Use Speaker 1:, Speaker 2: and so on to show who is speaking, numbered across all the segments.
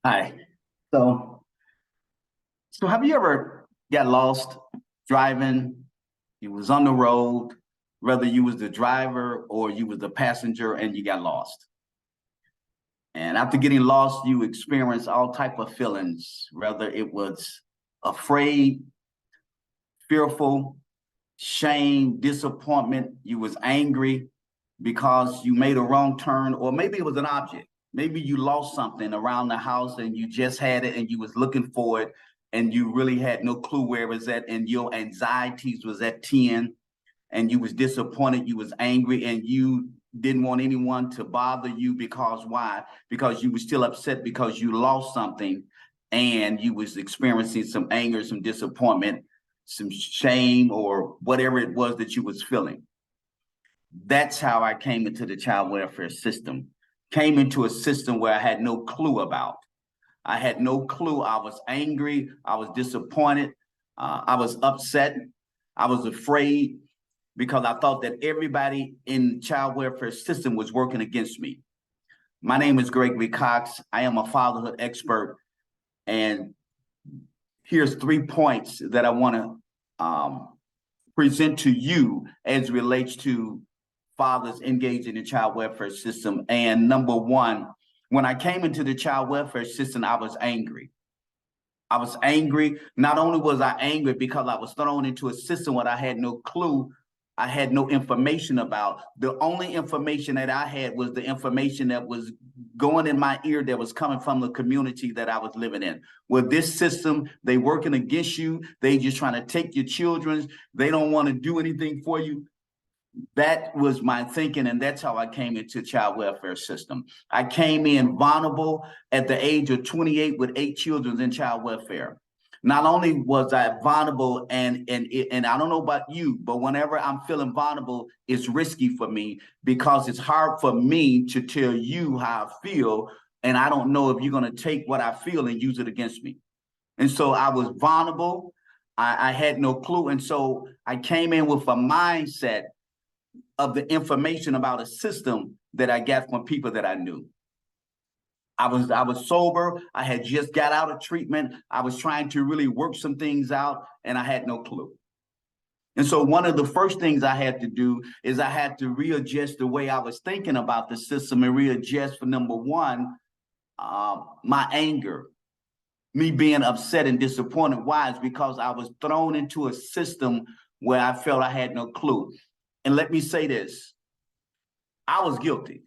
Speaker 1: Hi. So, so have you ever got lost driving? You was on the road, whether you was the driver or you was the passenger, and you got lost. And after getting lost, you experience all type of feelings, whether it was afraid, fearful, shame, disappointment. You was angry because you made a wrong turn, or maybe it was an object. Maybe you lost something around the house and you just had it and you was looking for it and you really had no clue where it was at, and your anxieties was at 10, and you was disappointed, you was angry, and you didn't want anyone to bother you. Because why? Because you were still upset because you lost something, and you was experiencing some anger, some disappointment, some shame, or whatever it was that you was feeling. That's how I came into the child welfare system. Came into a system where I had no clue about. I had no clue. I was angry. I was disappointed. I was upset. I was afraid because I thought that everybody in the child welfare system was working against me. My name is Gregory Cox. I am a fatherhood expert. And here's 3 points that I want to present to you as it relates to fathers engaged in the child welfare system. And number one, when I came into the child welfare system, I was angry. I was angry. Not only was I angry because I was thrown into a system where I had no clue, I had no information about. The only information that I had was the information that was going in my ear that was coming from the community that I was living in. With this system, they working against you. They just trying to take your children. They don't want to do anything for you. That was my thinking, and that's how I came into child welfare system. I came in vulnerable at the age of 28 with 8 children in child welfare. Not only was I vulnerable, and I don't know about you, but whenever I'm feeling vulnerable, it's risky for me because it's hard for me to tell you how I feel, and I don't know if you're going to take what I feel and use it against me. And so I was vulnerable. I had no clue, and so I came in with a mindset of the information about a system that I got from people that I knew. I was sober. I had just got out of treatment. I was trying to really work some things out, and I had no clue. And so one of the first things I had to do is I had to readjust the way I was thinking about the system, and readjust for number one, my anger, me being upset and disappointed. Why? It's because I was thrown into a system where I felt I had no clue. And let me say this, I was guilty.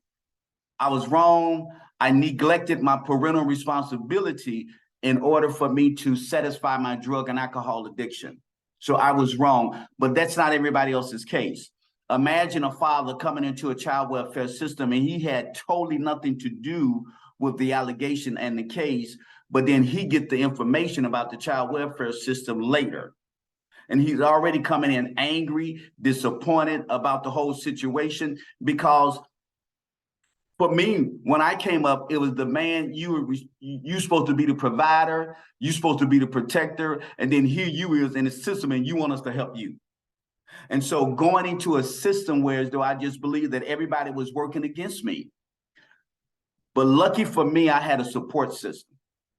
Speaker 1: I was wrong. I neglected my parental responsibility in order for me to satisfy my drug and alcohol addiction. So I was wrong, but that's not everybody else's case. Imagine a father coming into a child welfare system and he had totally nothing to do with the allegation and the case, but then he get the information about the child welfare system later. And he's already coming in angry, disappointed about the whole situation. Because for me, when I came up, it was the man, you supposed to be the provider, you supposed to be the protector, and then here you is in the system and you want us to help you. And so going into a system where as though I just believed that everybody was working against me. But lucky for me, I had a support system.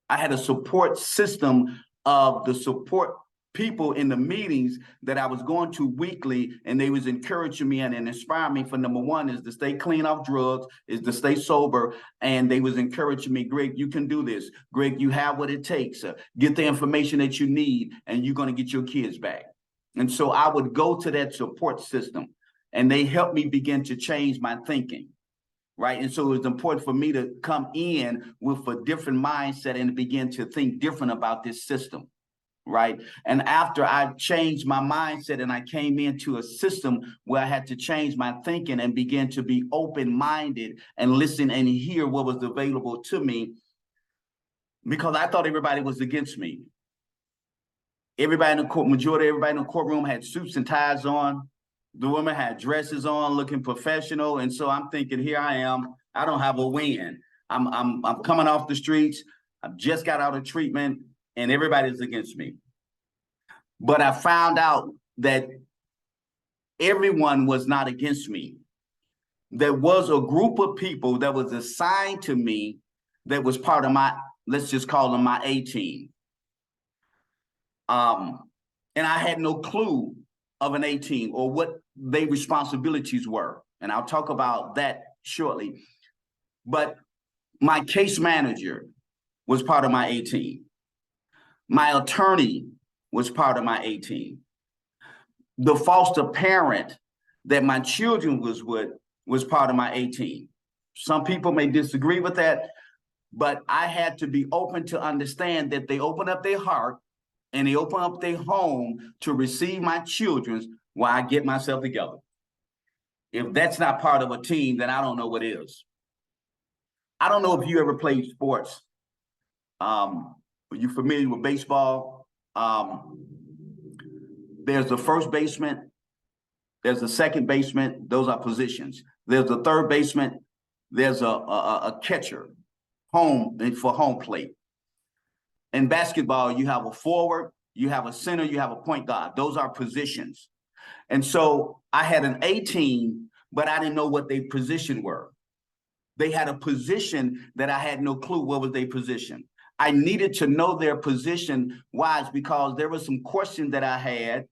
Speaker 1: I had a support system of the support people in the meetings that I was going to weekly, and they was encouraging me and inspiring me for number one is to stay clean off drugs, is to stay sober. And they was encouraging me, Greg, you can do this. Greg, you have what it takes. Get the information that you need, and you're going to get your kids back. And so I would go to that support system, and they helped me begin to change my thinking. Right. And so it was important for me to come in with a different mindset and begin to think different about this system. Right. And after I changed my mindset and I came into a system where I had to change my thinking and begin to be open-minded and listen and hear what was available to me, because I thought everybody was against me. Everybody in the court, majority of everybody in the courtroom had suits and ties on. The women had dresses on, looking professional. And so I'm thinking, here I am. I don't have a win. I'm coming off the streets. I've just got out of treatment, and everybody's against me. But I found out that everyone was not against me. There was a group of people that was assigned to me that was part of let's just call them my A team. And I had no clue of an A team or what their responsibilities were. And I'll talk about that shortly. But my case manager was part of my A team. My attorney was part of my A team. The foster parent that my children was with was part of my A team. Some people may disagree with that, but I had to be open to understand that they open up their heart and they open up their home to receive my children while I get myself together. If that's not part of a team, then I don't know what is. I don't know if you ever played sports. Are you familiar with baseball? There's the first baseman, there's the second baseman, those are positions. There's the third baseman, there's a catcher, for home plate. In basketball, you have a forward, you have a center, you have a point guard. Those are positions. And so I had an A team, but I didn't know what their position were. They had a position that I had no clue what was their position. I needed to know their position. Why? It's because there were some questions that I had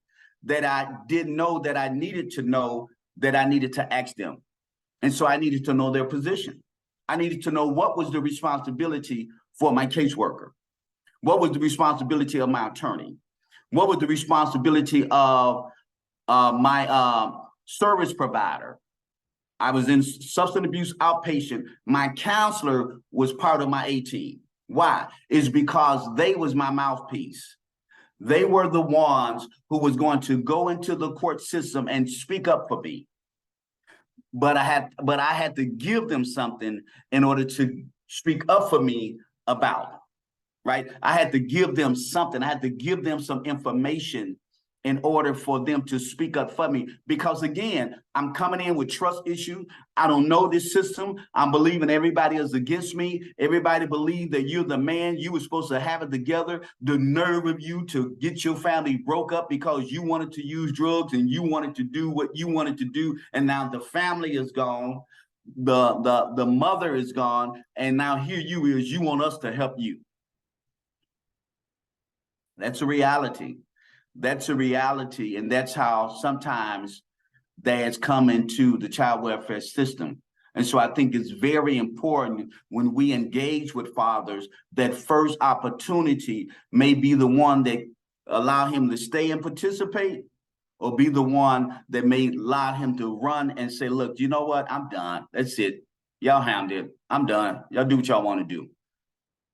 Speaker 1: that I didn't know that I needed to know that I needed to ask them. And so I needed to know their position. I needed to know what was the responsibility for my caseworker. What was the responsibility of my attorney? What was the responsibility of my service provider? I was in substance abuse outpatient. My counselor was part of my A team. Why? It's because they was my mouthpiece. They were the ones who was going to go into the court system and speak up for me. But I had to give them something in order to speak up for me about. Right? I had to give them something. I had to give them some information in order for them to speak up for me. Because again, I'm coming in with trust issues. I don't know this system. I'm believing everybody is against me. Everybody believe that you're the man. You were supposed to have it together. The nerve of you to get your family broke up because you wanted to use drugs and you wanted to do what you wanted to do. And now the family is gone. The mother is gone. And now here you want us to help you. That's a reality. That's a reality. And that's how sometimes dads come into the child welfare system. And so I think it's very important when we engage with fathers that first opportunity may be the one that allow him to stay and participate, or be the one that may allow him to run and say, look, you know what? I'm done. That's it. Y'all handle it. I'm done. Y'all do what y'all want to do.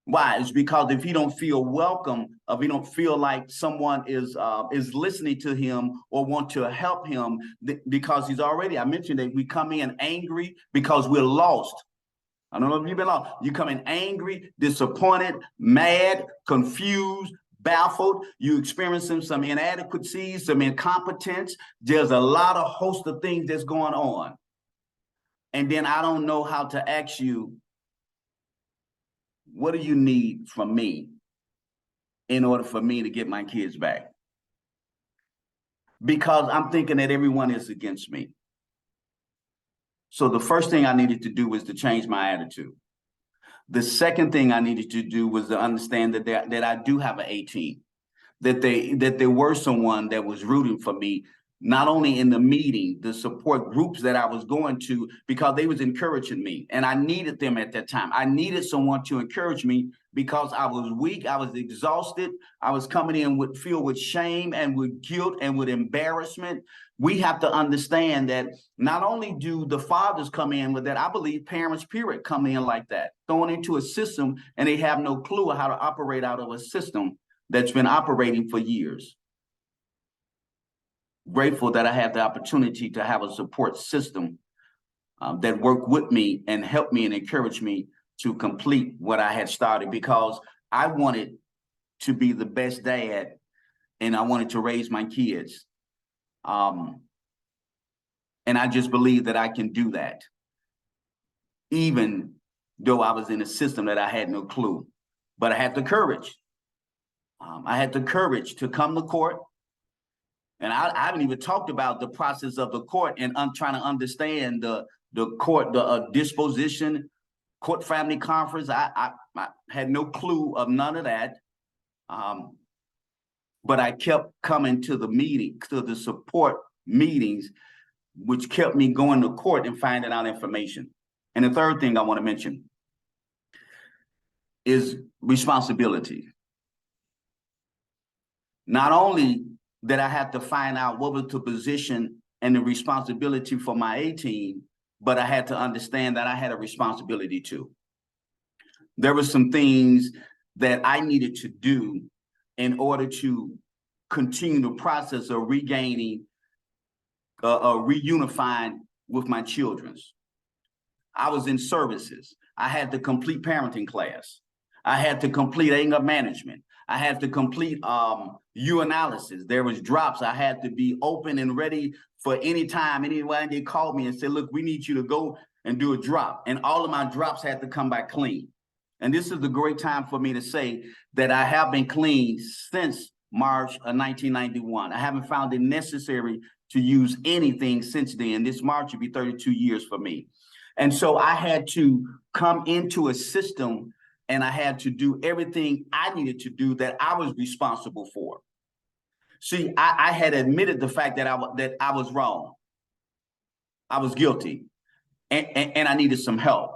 Speaker 1: Why? It's because if he don't feel welcome, if he don't feel like someone is listening to him or want to help him, because he's already, I mentioned that we come in angry because we're lost. I don't know if you've been lost. You come in angry, disappointed, mad, confused, baffled. You experiencing some inadequacies, some incompetence. There's a lot of host of things that's going on. And then I don't know how to ask you, what do you need from me in order for me to get my kids back? Because I'm thinking that everyone is against me. So the first thing I needed to do was to change my attitude. The second thing I needed to do was to understand that I do have an A team, that there were someone that was rooting for me, not only in the meeting, the support groups that I was going to, because they was encouraging me. And I needed them at that time. I needed someone to encourage me because I was weak, I was exhausted. I was coming in filled with shame and with guilt and with embarrassment. We have to understand that not only do the fathers come in with that, I believe parents, period, come in like that, thrown into a system and they have no clue how to operate out of a system that's been operating for years. Grateful that I have the opportunity to have a support system that worked with me and helped me and encouraged me to complete what I had started, because I wanted to be the best dad and I wanted to raise my kids. And I just believe that I can do that, even though I was in a system that I had no clue. But I had the courage. I had the courage to come to court. And I haven't even talked about the process of the court, and I'm trying to understand the court, the disposition, court family conference. I had no clue of none of that. But I kept coming to the meeting, to the support meetings, which kept me going to court and finding out information. And the third thing I want to mention is responsibility. Not only did I have to find out what was the position and the responsibility for my A team, but I had to understand that I had a responsibility too. There were some things that I needed to do in order to continue the process of regaining, reunifying with my children. I was in services. I had to complete parenting class. I had to complete anger management. I had to complete urinalysis. There was drops. I had to be open and ready for any time. Anyone they called me and said, look, we need you to go and do a drop. And all of my drops had to come back clean. And this is the great time for me to say that I have been clean since March of 1991. I haven't found it necessary to use anything since then. This March will be 32 years for me. And so I had to come into a system and I had to do everything I needed to do that I was responsible for. See, I had admitted the fact that I was wrong. I was guilty, and I needed some help.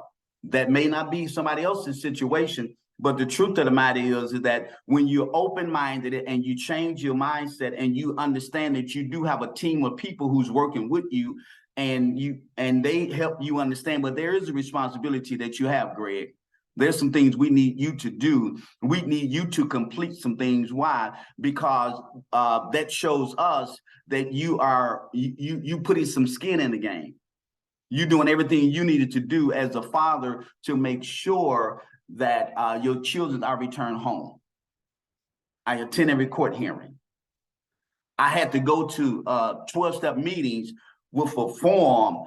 Speaker 1: That may not be somebody else's situation, but the truth of the matter is that when you're open-minded and you change your mindset and you understand that you do have a team of people who's working with you, and they help you understand, but there is a responsibility that you have, Greg. There's some things we need you to do. We need you to complete some things. Why? Because that shows us that you putting some skin in the game. You're doing everything you needed to do as a father to make sure that your children are returned home. I attend every court hearing. I had to go to 12-step meetings with a form,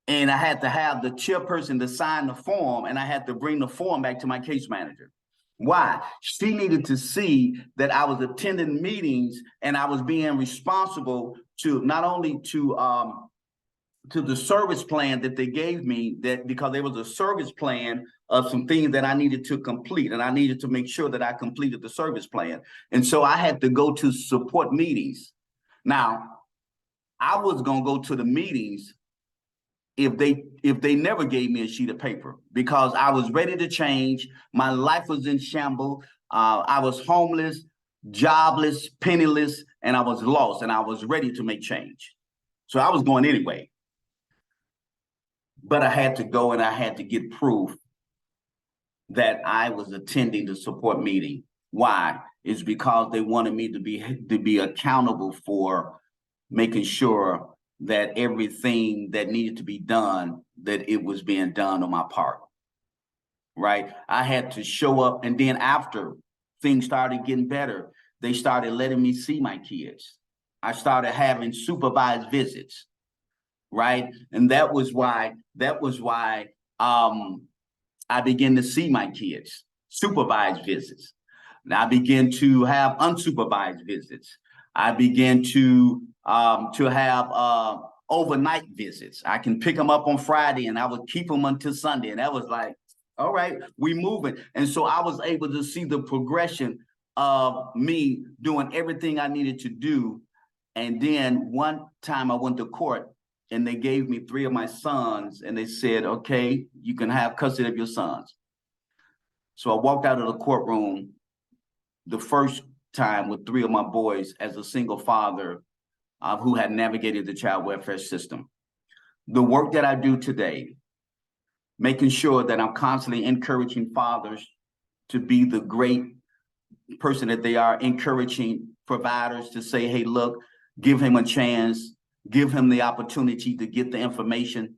Speaker 1: and I had to have the chairperson to sign the form, and I had to bring the form back to my case manager. Why? She needed to see that I was attending meetings and I was being responsible to not only to the service plan that they gave me, that because there was a service plan of some things that I needed to complete, and I needed to make sure that I completed the service plan. And so I had to go to support meetings. Now, I was gonna go to the meetings if they never gave me a sheet of paper, because I was ready to change. My life was in shambles. I was homeless, jobless, penniless, and I was lost, and I was ready to make change. So I was going anyway. But I had to go and I had to get proof that I was attending the support meeting. Why? It's because they wanted me to be accountable for making sure that everything that needed to be done, that it was being done on my part, right? I had to show up, and then after things started getting better, they started letting me see my kids. I started having supervised visits, right? And that was why I began to see my kids, supervised visits. Now I began to have unsupervised visits. I began to have overnight visits. I can pick them up on Friday and I would keep them until Sunday. And that was like, all right, we moving. And so I was able to see the progression of me doing everything I needed to do. And then one time I went to court and they gave me 3 of my sons and they said, okay, you can have custody of your sons. So I walked out of the courtroom the first time with 3 of my boys as a single father who had navigated the child welfare system. The work that I do today, making sure that I'm constantly encouraging fathers to be the great person that they are, encouraging providers to say, hey, look, give him a chance, give him the opportunity to get the information,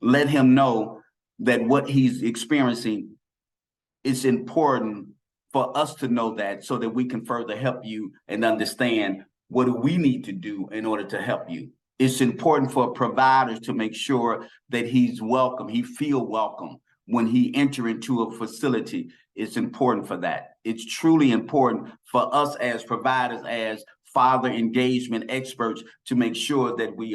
Speaker 1: let him know that what he's experiencing is important for us to know that, so that we can further help you and understand what do we need to do in order to help you. It's important for providers to make sure that he's welcome, he feel welcome when he enter into a facility. It's important for that. It's truly important for us as providers, as father engagement experts, to make sure that we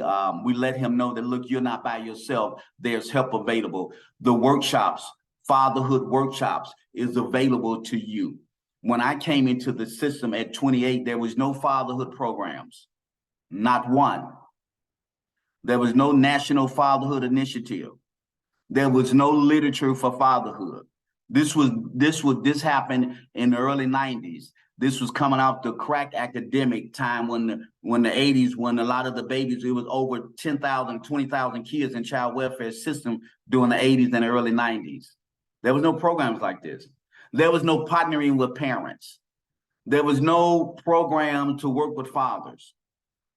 Speaker 1: let him know that, look, you're not by yourself. There's help available. The workshops fatherhood workshops is available to you. When I came into the system at 28, there was no fatherhood programs, not one. There was no national fatherhood initiative. There was no literature for fatherhood. This happened in the early 90s. This was coming out the crack academic time when the 80s, when a lot of the babies, it was over 10,000, 20,000 kids in child welfare system during the 80s and the early 90s. There was no programs like this. There was no partnering with parents. There was no program to work with fathers.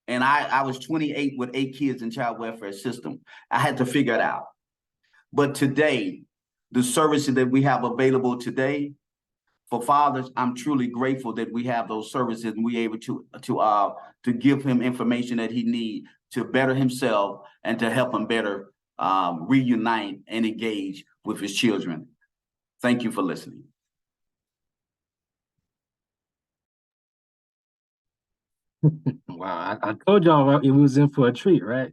Speaker 1: And I was 28 with 8 kids in child welfare system. I had to figure it out. But today, the services that we have available today for fathers, I'm truly grateful that we have those services and we're able to give him information that he needs to better himself and to help him better reunite and engage with his children. Thank you for listening.
Speaker 2: Wow, I told y'all we was in for a treat, right?